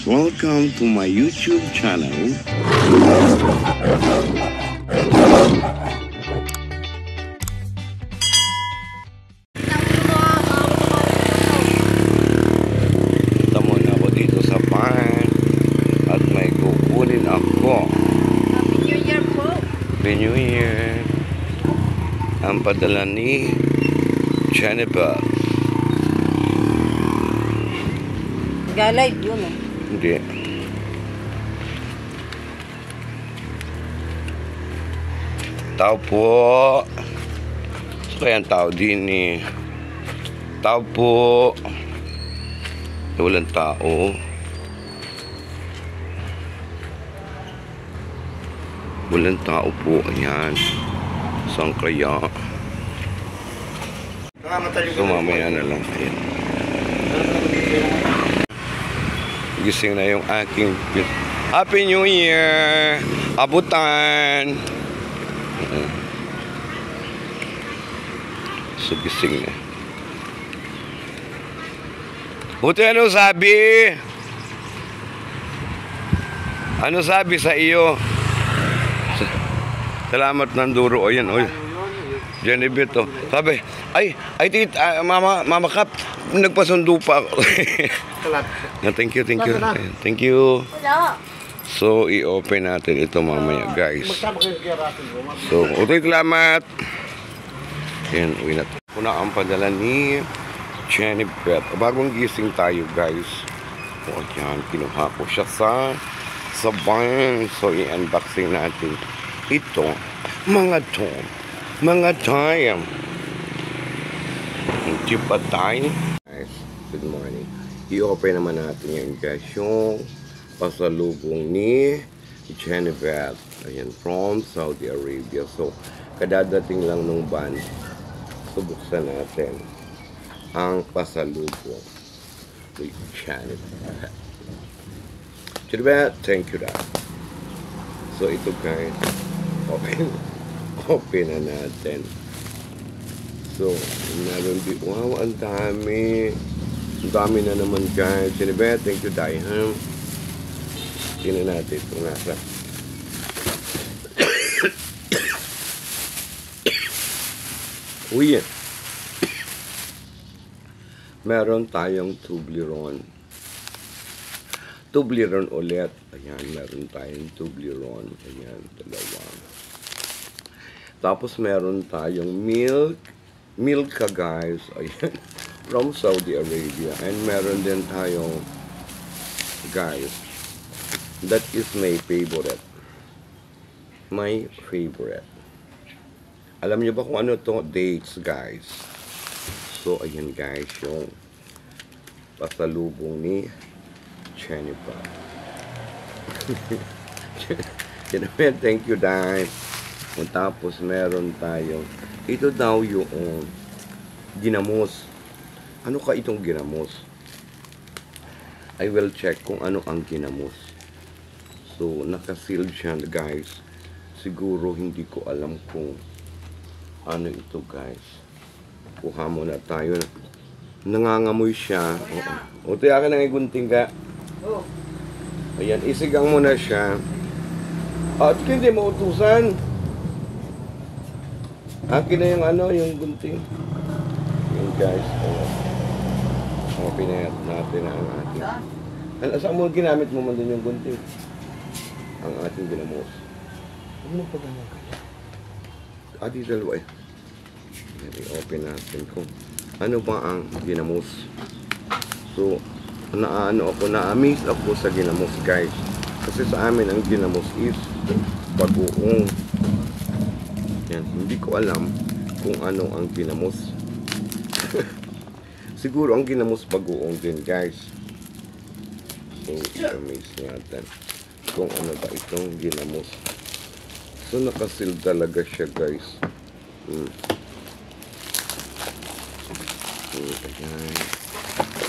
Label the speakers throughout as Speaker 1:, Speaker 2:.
Speaker 1: Welcome to my YouTube channel.
Speaker 2: Tamo na ako dito sa farm at may kukunin ako.
Speaker 3: Happy New Year po.
Speaker 2: Happy New Year. Ang padala ni Jennifer.
Speaker 3: Galay yun eh.
Speaker 2: Hindi. Tao po. So kaya ang tao din eh. Tao po. Walang tao. Walang tao po. Ayan. Saan kaya? So mamaya na lang. Ayan. Gising na yung aking Happy New Year! Abutan! So gising na. Buti ano sabi? Ano sabi sa iyo? Salamat ng duro. O yan, o. Genevieve to. Sabi, ay Mama Kap, nagpasundo pa ako. Thank you. Thank you. So, i-open natin ito mamaya, guys. So, utoy salamat. Yan, uwi na. Kuna ang padala ni Jennifer. Bagong gising tayo, guys. O, yan, kinuha ko siya sa bank. So, i-unboxing natin ito. Mga time. Hindi pa tayo. Guys, good morning. I-open naman natin yan, guys, yung pasalubong ni Jennifer. Ayan, from Saudi Arabia. So, kadadating lang nung van. So, buksan natin ang pasalubong ni Jennifer. Jennifer, thank you, Dad. So, ito, guys. Open na natin. So, meron din. Wow, ang dami. Ang dami na naman, guys. Jennifer, thank you, Daihan. Tingnan natin itong nasa. Uy, meron tayong Toblerone. Toblerone ulit. Ayan, meron tayong Toblerone. Ayan, dalawa. Tapos meron tayong milk ka, guys. Ayan, from Saudi Arabia. And meron din tayong, guys, that is my favorite. My favorite. Alam niyo ba kung ano to? Dates, guys. So, ayan, guys, yung pasalubong ni Jennifer. Jennifer, thank you, Dad. Tapos meron tayong ito daw yung ginamos. Ano ka itong ginamos? I will check kung ano ang ginamos. So nakaseal siya, guys. Siguro hindi ko alam kung ano ito, guys. Kuha muna tayo. Nangangamoy siya. O tiya ka nang igunting ka. Ayan, isigang mo na siya. At hindi mo utusan. Akin na yung ano, yung gunting. Yung, guys. Pinayat natin ang ating. Saan mo ginamit mo man din yung gunting? Ang ating ginamos. Ano pa gano'n kaya? Adi dalawa eh. I-open natin kung ano ba ang ginamos. So, na-amaze ako sa ginamos, guys. Kasi sa amin ang ginamos is bagoong. Yan, hindi ko alam kung ano ang ginamos. Siguro ang ginamos bagoong din, guys. So, i-amaze natin kung ano ba itong ginamos. So, nakasil talaga siya, guys. Ayan.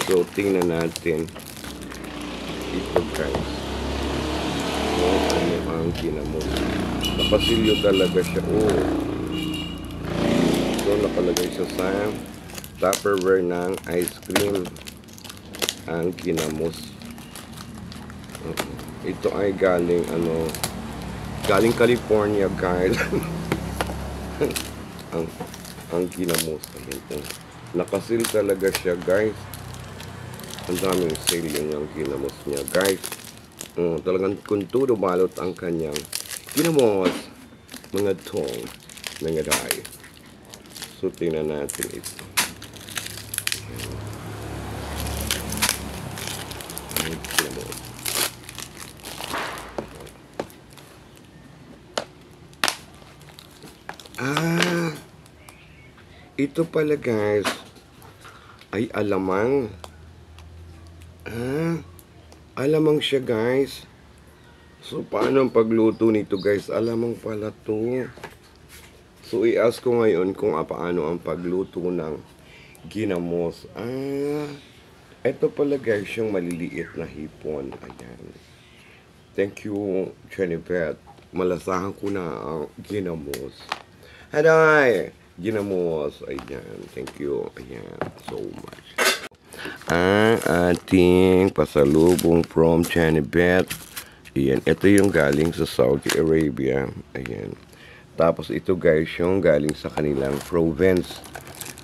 Speaker 2: So, tingnan natin ito, guys. Kung ano ang ginamos. Nakasilyo talaga siya. So, nakalagay siya sa Tupperware ng ice cream ang ginamos. Ito ay galing galing California, guys. ang ginamos. Nakasil talaga siya, guys. Ang daming sale yun yung ginamos niya, guys. Talagang kuntudo balot ang kanyang ginamos. Mga tong, mga day. So, tingnan natin ito. Ginamos. Ito pala, guys, ay alamang. Alamang siya, guys. So, paano ang pagluto nito, guys? Alamang pala to. So, i-ask ko ngayon kung paano ang pagluto ng ginamos. Ito pala, guys, yung maliliit na hipon. Ayan. Thank you, Jennifer. Malasahan ko na ang ginamos. Haday! Ginamos. Ayan. Thank you. Ayan. So much. Ang ating pasalubong from Jennifer. Ayan. Ito yung galing sa Saudi Arabia. Ayan. Tapos ito, guys, yung galing sa kanilang province.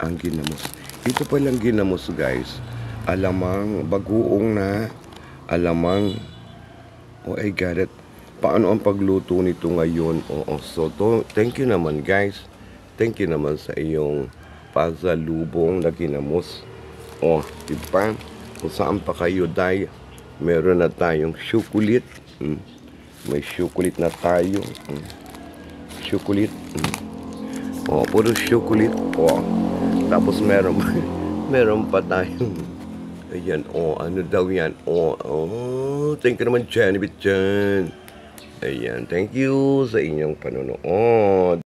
Speaker 2: Ang ginamos. Ito palang ginamos, guys. Alamang. Bagoong na. Alamang. Oh, I got it. Paano ang pagluto nito ngayon? Oo. So, thank you naman, guys. Thank you naman sa iyong pasalubong na ginamos. O, diba? Kung saan pa kayo, day, meron na tayong chocolate. May chocolate na tayo. Chocolate. O, puro chocolate. O, tapos meron pa tayong, ayan, ano daw yan? Thank you naman, Jenny Bitchan. Ayan, thank you sa inyong panonood.